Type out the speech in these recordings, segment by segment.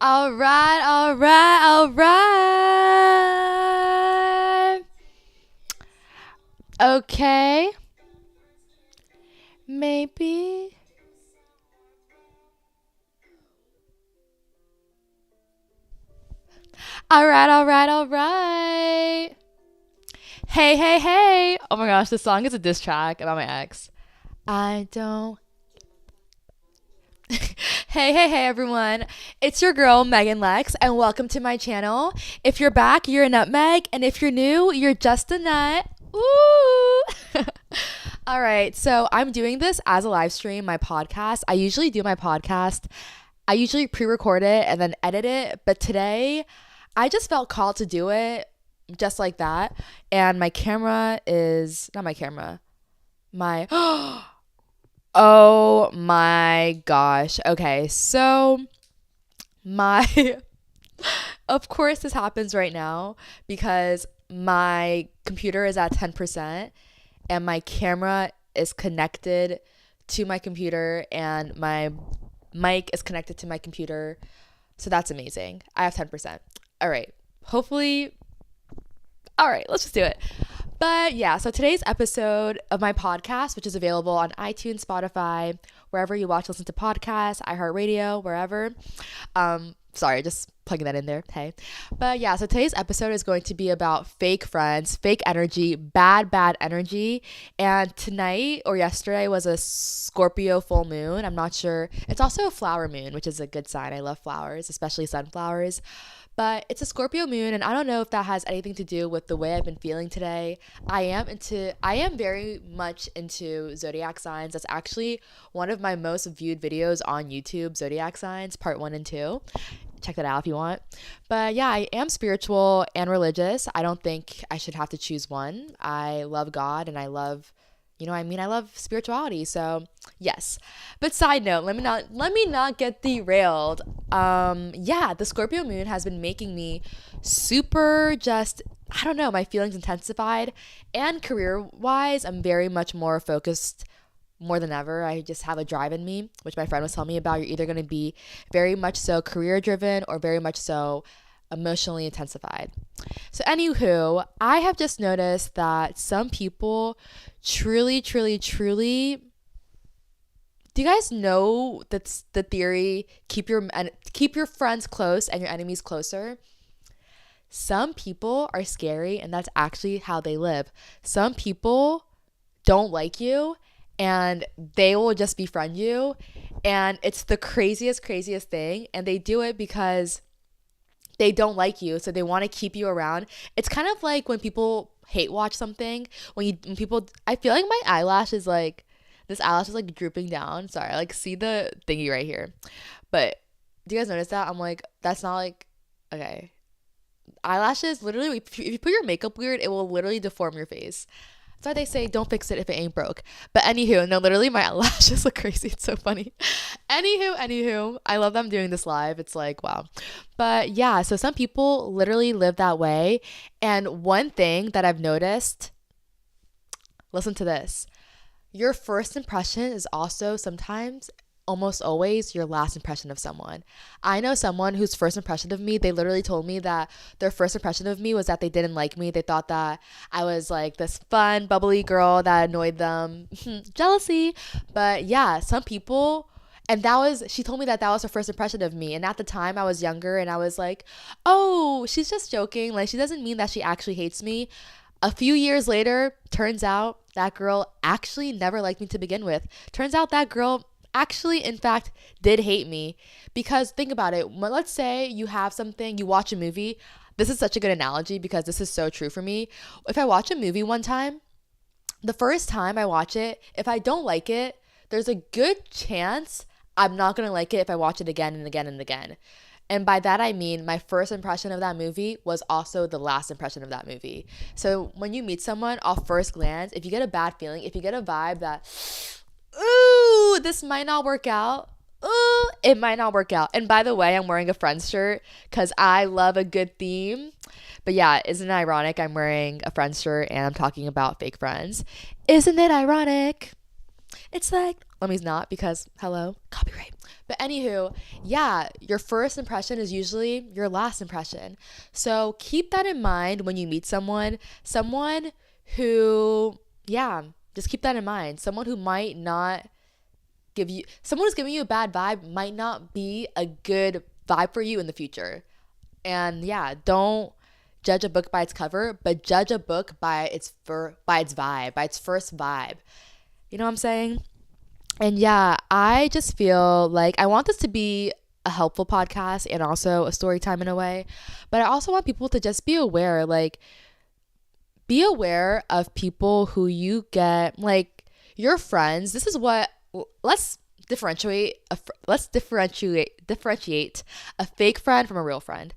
All right, all right, all right. Okay, maybe. All right, all right, all right. Hey, hey, hey. Oh my gosh, this song is a diss track about my ex. I don't. Hey, hey, hey, everyone. It's your girl, Megan Lex, and welcome to my channel. If you're back, you're a nutmeg, and if you're new, you're just a nut. Ooh. All right, so I'm doing this as a live stream, my podcast. I usually do my podcast. I usually pre-record it and then edit it, but today I just felt called to do it just like that. And my camera is not my camera. My oh my gosh. Okay, so my of course this happens right now because my computer is at 10% and my camera is connected to my computer and my mic is connected to my computer. So that's amazing. I have 10%. All right. Hopefully, all right, let's just do it. But yeah, so today's episode of my podcast, which is available on iTunes, Spotify, wherever you watch, listen to podcasts, iHeartRadio, wherever. Sorry, just plugging that in there. Hey. But yeah, so today's episode is going to be about fake friends, fake energy, bad energy. And tonight or yesterday was a Scorpio full moon. I'm not sure. It's also a flower moon, which is a good sign. I love flowers, especially sunflowers. But it's a Scorpio moon, and I don't know if that has anything to do with the way I've been feeling today. I am very much into zodiac signs. That's actually one of my most viewed videos on YouTube, zodiac signs, part 1 and 2. Check that out if you want. But yeah, I am spiritual and religious. I don't think I should have to choose one. I love God and I love I love spirituality. So yes. But side note, let me not get derailed. Yeah, the Scorpio moon has been making me super just, I don't know, my feelings intensified. And career wise, I'm very much more focused more than ever. I just have a drive in me, which my friend was telling me about. You're either going to be very much so career driven or very much so emotionally intensified. So, anywho, I have just noticed that some people truly. Do you guys know that's the theory? Keep your friends close and your enemies closer. Some people are scary, and that's actually how they live. Some people don't like you and they will just befriend you, and it's the craziest thing, and they do it because they don't like you, so they want to keep you around. It's kind of like when people hate watch something. When people, I feel like my eyelash is like, this eyelash is like drooping down. Sorry, like see the thingy right here. But do you guys notice that? I'm like, that's not like, okay. Eyelashes, literally, if you put your makeup weird, it will literally deform your face. That's why they say don't fix it if it ain't broke. But anywho, no, literally my eyelashes look crazy. It's so funny. Anywho, I love them doing this live. It's like, wow. But yeah, so some people literally live that way. And one thing that I've noticed, listen to this. Your first impression is also sometimes, almost always, your last impression of someone. I know someone whose first impression of me, they literally told me that their first impression of me was that they didn't like me. They thought that I was like this fun, bubbly girl that annoyed them. Jealousy. But yeah, some people, and she told me that that was her first impression of me. And at the time, I was younger and I was like, oh, she's just joking. Like, she doesn't mean that she actually hates me. A few years later, turns out that girl actually never liked me to begin with. Turns out that girl actually, in fact, did hate me. Because think about it. Let's say you have something, you watch a movie. This is such a good analogy because this is so true for me. If I watch a movie one time, the first time I watch it, if I don't like it, there's a good chance I'm not going to like it if I watch it again and again and again. And by that, I mean my first impression of that movie was also the last impression of that movie. So when you meet someone off first glance, if you get a bad feeling, if you get a vibe that, ooh, this might not work out, ooh, it might not work out. And by the way, I'm wearing a Friends shirt because I love a good theme. But yeah, isn't it ironic? I'm wearing a Friends shirt and I'm talking about fake friends. Isn't it ironic? It's like, let me not, because hello, copyright. But anywho, yeah, your first impression is usually your last impression. So keep that in mind when you meet someone who, yeah, just keep that in mind. Someone who might not someone who's giving you a bad vibe might not be a good vibe for you in the future. And yeah, don't judge a book by its cover, but judge a book by its vibe, by its first vibe. You know what I'm saying? And yeah, I just feel like I want this to be a helpful podcast and also a story time in a way. But I also want people to just be aware, like, be aware of people who you get, like, your friends. This is what, let's differentiate a fake friend from a real friend.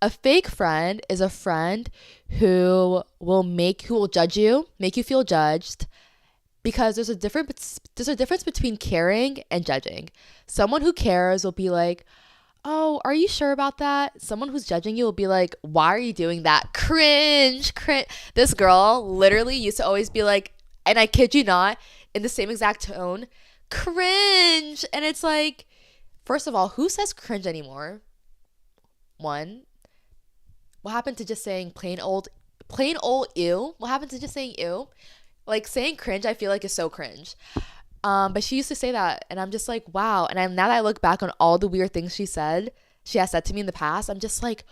A fake friend is a friend who will judge you, make you feel judged, because there's a difference between caring and judging. Someone who cares will be like, "Oh, are you sure about that?" Someone who's judging you will be like, "Why are you doing that? Cringe, cringe." This girl literally used to always be like, and I kid you not, in the same exact tone, "Cringe." And it's like, first of all, who says cringe anymore? One, what happened to just saying plain old ew? What happened to just saying ew? Like, saying cringe, I feel like is so cringe. But she used to say that, and I'm just like, wow. And now that I look back on all the weird things she has said to me in the past, I'm just like,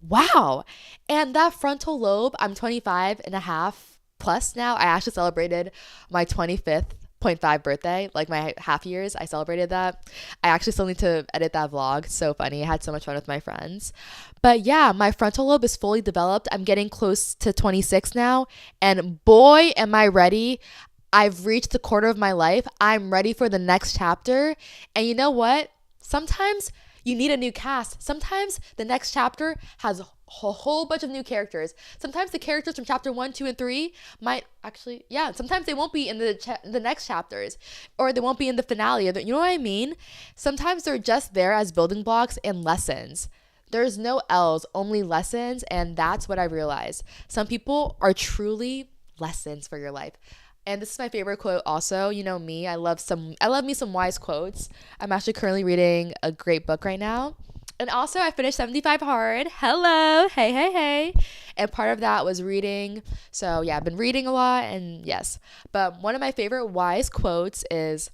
wow. And that frontal lobe, I'm 25 and a half plus now. I actually celebrated my 25th.5 birthday, like my half years. I celebrated that. I actually still need to edit that vlog. So funny. I had so much fun with my friends. But yeah, my frontal lobe is fully developed. I'm getting close to 26 now. And boy, am I ready. I've reached the quarter of my life. I'm ready for the next chapter. And you know what? Sometimes you need a new cast. Sometimes the next chapter has a whole bunch of new characters. Sometimes the characters from chapter 1, 2, and 3 might actually, yeah, sometimes they won't be in the next chapters, or they won't be in the finale. You know what I mean? Sometimes they're just there as building blocks and lessons. There's no L's, only lessons, and that's what I realized. Some people are truly lessons for your life. And this is my favorite quote also. You know me, I love me some wise quotes. I'm actually currently reading a great book right now. And also I finished 75 Hard. Hello. Hey, hey, hey. And part of that was reading. So yeah, I've been reading a lot, and yes. But one of my favorite wise quotes is,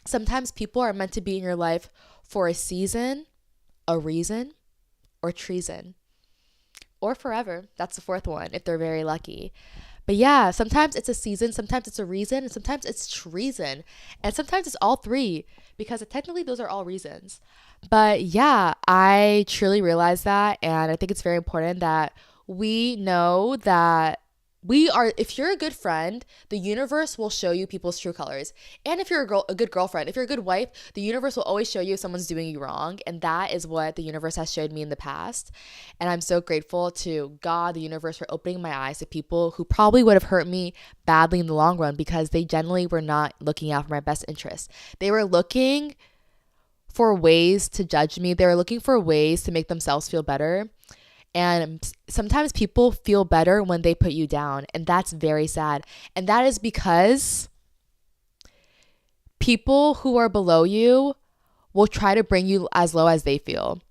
sometimes people are meant to be in your life for a season, a reason, or treason. Or forever. That's the fourth one, if they're very lucky. But yeah, sometimes it's a season, sometimes it's a reason, and sometimes it's treason. And sometimes it's all three, because technically those are all reasons. But yeah, I truly realize that. And I think it's very important that we know that if you're a good friend, the universe will show you people's true colors. And if you're a good girlfriend, if you're a good wife, the universe will always show you if someone's doing you wrong. And that is what the universe has showed me in the past. And I'm so grateful to God, the universe, for opening my eyes to people who probably would have hurt me badly in the long run, because they generally were not looking out for my best interest. They were looking for ways to judge me. They were looking for ways to make themselves feel better. And sometimes people feel better when they put you down. And that's very sad. And that is because people who are below you will try to bring you as low as they feel.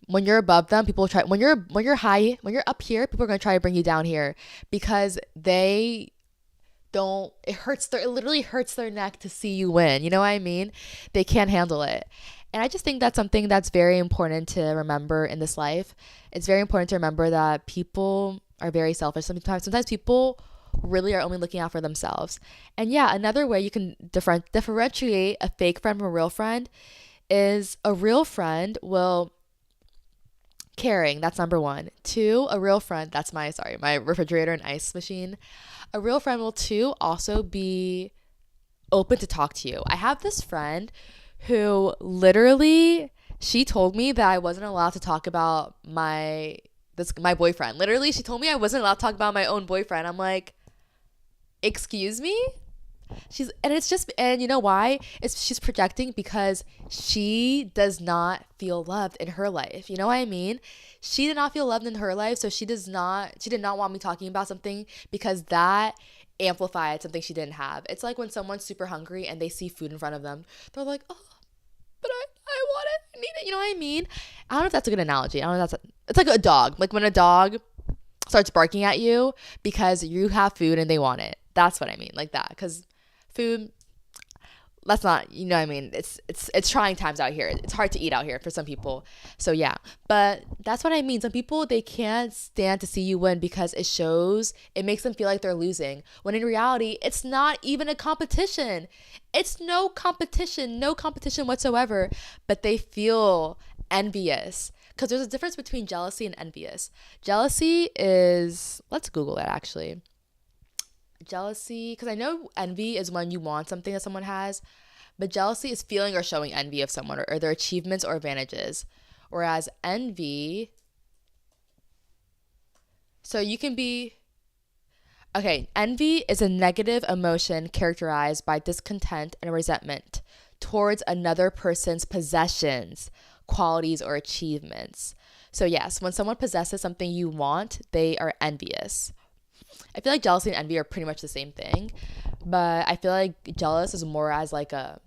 When you're above them, people try, when you're high, when you're up here, people are going to try to bring you down here, because it literally hurts their neck to see you win. You know what I mean? They can't handle it. And I just think that's something that's very important to remember in this life. It's very important to remember that people are very selfish. Sometimes people really are only looking out for themselves. And yeah, another way you can differentiate a fake friend from a real friend is, a real friend will caring. That's number one. Two, a real friend. That's my refrigerator and ice machine. A real friend will also be open to talk to you. I have this friend who literally, she told me that I wasn't allowed to talk about my boyfriend. Literally, she told me I wasn't allowed to talk about my own boyfriend. I'm like, excuse me? And you know why? She's projecting, because she does not feel loved in her life. You know what I mean? She did not feel loved in her life, so she did not want me talking about something, because that amplified something she didn't have. It's like when someone's super hungry and they see food in front of them, they're like, oh, but I want it, I need it. You know what I mean? I don't know if that's a good analogy. I don't know if it's like a dog. Like when a dog starts barking at you because you have food and they want it. That's what I mean, like that. Because food, that's not, you know what I mean? It's trying times out here. It's hard to eat out here for some people. So yeah, but that's what I mean. Some people, they can't stand to see you win because it makes them feel like they're losing. When in reality, it's not even a competition. It's no competition whatsoever. But they feel envious. Because there's a difference between jealousy and envious. Jealousy is, let's Google that actually. Jealousy, because I know envy is when you want something that someone has, but jealousy is feeling or showing envy of someone or their achievements or advantages. Whereas envy, so you can be, okay, envy is a negative emotion characterized by discontent and resentment towards another person's possessions, qualities, or achievements. So yes, when someone possesses something you want, they are envious. I feel like jealousy and envy are pretty much the same thing, but I feel like jealous is more as like a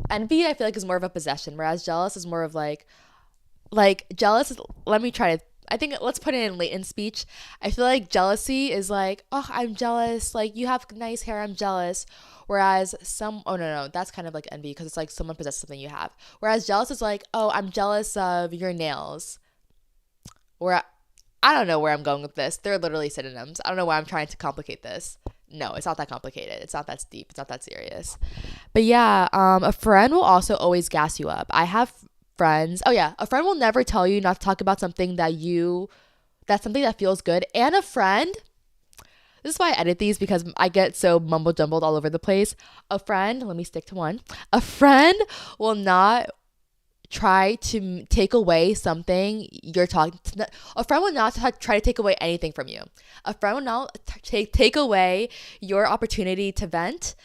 envy. I feel like is more of a possession, whereas jealous is more of like jealous is, let me try to, I think let's put it in latent speech. I feel like jealousy is like, oh, I'm jealous, like you have nice hair, I'm jealous. Whereas oh no, that's kind of like envy because it's like someone possesses something you have. Whereas jealous is like, oh, I'm jealous of your nails. Where I don't know where I'm going with this. They're literally synonyms. I don't know why I'm trying to complicate this. No, it's not that complicated. It's not that deep. It's not that serious. But yeah, a friend will also always gas you up. I have friends. Oh yeah, a friend will never tell you not to talk about something that's something that feels good. And a friend, this is why I edit these because I get so mumble jumbled all over the place. A friend, let me stick to one. A friend will not try to take away something you're talking to. A friend will not try to take away anything from you. A friend will not take away your opportunity to vent,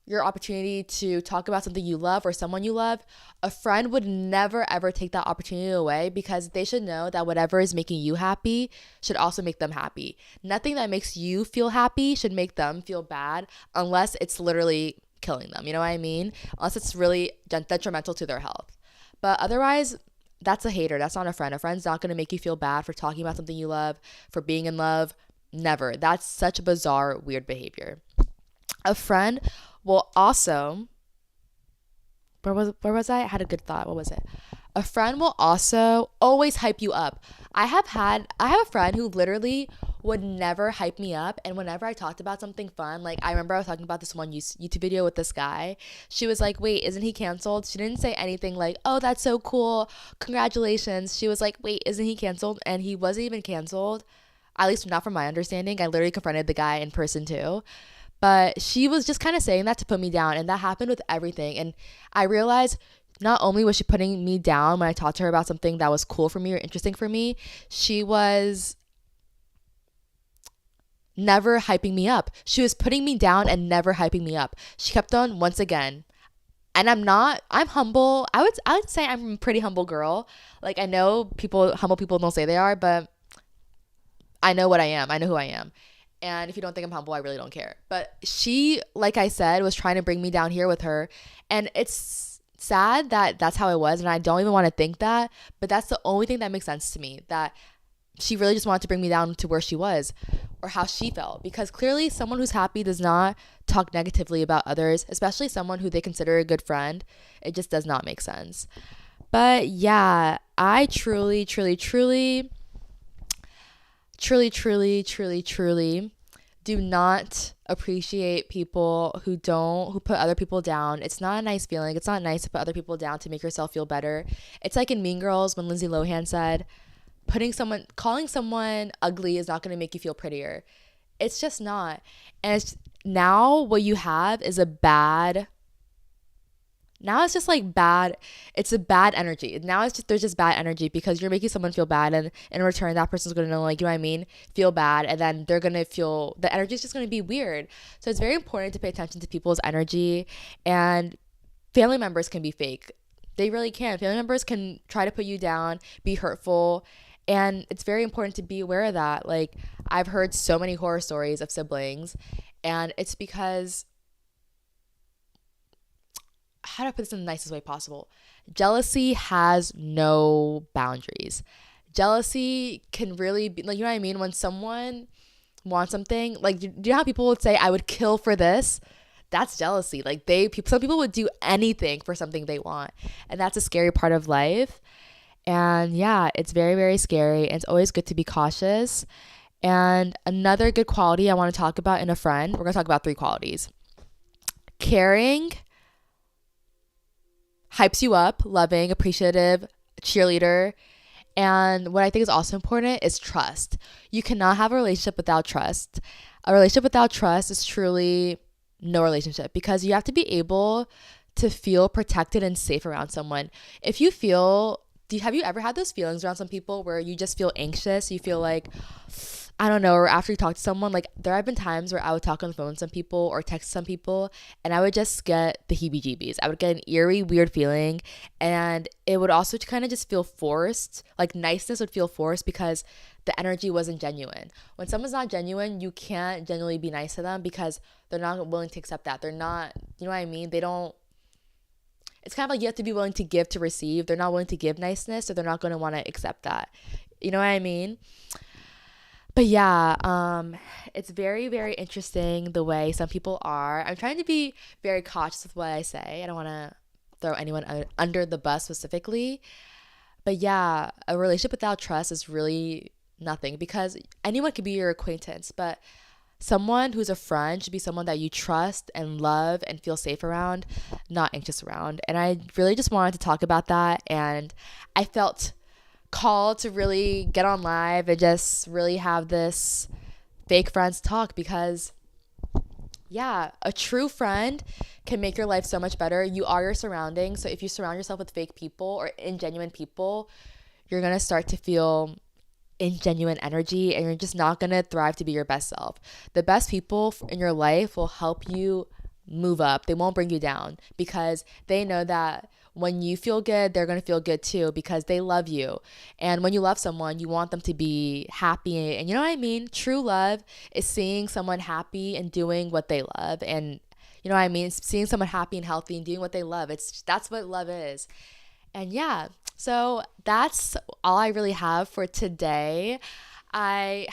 your opportunity to talk about something you love or someone you love. A friend would never ever take that opportunity away because they should know that whatever is making you happy should also make them happy. Nothing that makes you feel happy should make them feel bad unless it's literally killing them. You know what I mean? Unless it's really detrimental to their health. But otherwise, that's a hater. That's not a friend. A friend's not going to make you feel bad for talking about something you love, for being in love. Never. That's such bizarre, weird behavior. A friend will also, where was I? I had a good thought. What was it? A friend will also always hype you up. I have a friend who literally would never hype me up, and whenever I talked about something fun, like I remember I was talking about this one YouTube video with this guy, she was like, wait, isn't he canceled? She didn't say anything like, oh, that's so cool, congratulations. She was like, wait, isn't he canceled? And he wasn't even canceled, at least not from my understanding. I literally confronted the guy in person too, but she was just kind of saying that to put me down, and that happened with everything. And I realized not only was she putting me down when I talked to her about something that was cool for me or interesting for me, she was never hyping me up. She was putting me down and never hyping me up. She kept on, once again, and I'm humble. I would say I'm a pretty humble girl. Like, I know humble people don't say they are, but I know what I am. I know who I am. And if you don't think I'm humble, I really don't care. But she, like I said, was trying to bring me down here with her. And it's sad that that's how it was. And I don't even want to think that. But that's the only thing that makes sense to me. That she really just wanted to bring me down to where she was or how she felt. Because clearly someone who's happy does not talk negatively about others, especially someone who they consider a good friend. It just does not make sense. But yeah, I truly do not appreciate people who put other people down. It's not a nice feeling. It's not nice to put other people down to make yourself feel better. It's like in Mean Girls when Lindsay Lohan said, calling someone ugly is not going to make you feel prettier. It's just not. And now what you have is now it's just like bad. It's a bad energy. Now there's just bad energy because you're making someone feel bad, and in return that person's going to know, like, you know what I mean, feel bad, and then they're going to feel the energy is just going to be weird. So it's very important to pay attention to people's energy. And family members can be fake. They really can. Family members can try to put you down, be hurtful, And it's very important to be aware of that. Like, I've heard so many horror stories of siblings, and it's because, how do I put this in the nicest way possible? Jealousy has no boundaries. Jealousy can really be, like, you know what I mean? When someone wants something, like, do you know how people would say, I would kill for this? That's jealousy. Like, some people would do anything for something they want. And that's a scary part of life. And yeah, it's very, very scary. And it's always good to be cautious. And another good quality I want to talk about in a friend, we're going to talk about 3 qualities. Caring, hypes you up, loving, appreciative, cheerleader. And what I think is also important is trust. You cannot have a relationship without trust. A relationship without trust is truly no relationship, because you have to be able to feel protected and safe around someone. If you feel, have you ever had those feelings around some people where you just feel anxious? You feel like, I don't know, or after you talk to someone, like, there have been times where I would talk on the phone with some people or text some people, and I would just get the heebie-jeebies. I would get an eerie, weird feeling, and it would also kind of just feel forced. Like, niceness would feel forced because the energy wasn't genuine. When someone's not genuine, you can't genuinely be nice to them because they're not willing to accept that. They're not, you know what I mean? They don't, it's kind of like you have to be willing to give to receive. They're not willing to give niceness, so they're not going to want to accept that. You know what I mean? But yeah, it's very, very interesting the way some people are. I'm trying to be very cautious with what I say. I don't want to throw anyone under the bus specifically. But yeah, a relationship without trust is really nothing, because anyone could be your acquaintance, but someone who's a friend should be someone that you trust and love and feel safe around, not anxious around. And I really just wanted to talk about that. And I felt called to really get on live and just really have this fake friends talk, because yeah, a true friend can make your life so much better. You are your surroundings. So if you surround yourself with fake people or ingenuine people, you're going to start to feel ingenuine energy, and you're just not going to thrive to be your best self. The best people in your life will help you move up. They won't bring you down, because they know that when you feel good, they're going to feel good too, because they love you. And when you love someone, you want them to be happy. And you know what I mean? True love is seeing someone happy and doing what they love. And you know what I mean? It's seeing someone happy and healthy and doing what they love. That's what love is. And yeah, so that's all I really have for today. I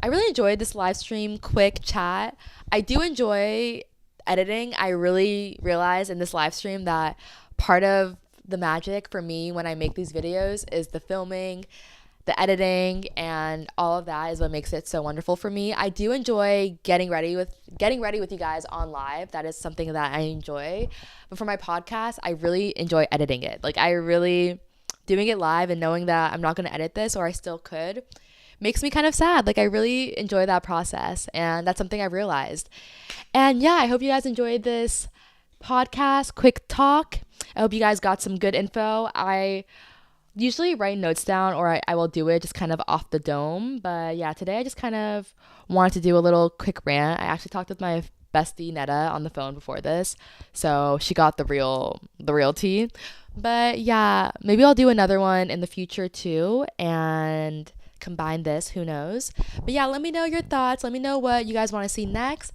really enjoyed this live stream quick chat. I do enjoy editing. I really realized in this live stream that part of the magic for me when I make these videos is the filming, the editing, and all of that is what makes it so wonderful for me. I do enjoy getting ready with you guys on live. That is something that I enjoy. But for my podcast, I really enjoy editing it. Like, I really, doing it live and knowing that I'm not going to edit this, or I still could, makes me kind of sad. Like, I really enjoy that process, and that's something I realized. And yeah, I hope you guys enjoyed this podcast quick talk. I hope you guys got some good info. I usually write notes down, or I will do it just kind of off the dome. But yeah, today I just kind of wanted to do a little quick rant. I actually talked with my bestie Netta on the phone before this, so she got the real tea. But yeah, maybe I'll do another one in the future too, and combine this, who knows. But yeah, let me know your thoughts. Let me know what you guys want to see next.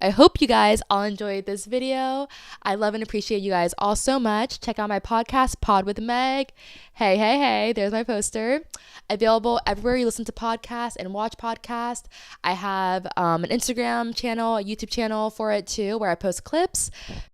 I hope you guys all enjoyed this video. I love and appreciate you guys all so much. Check out my podcast, Pod with Meg. Hey, there's my poster. Available everywhere you listen to podcasts and watch podcasts. I have an Instagram channel, a YouTube channel for it too, where I post clips.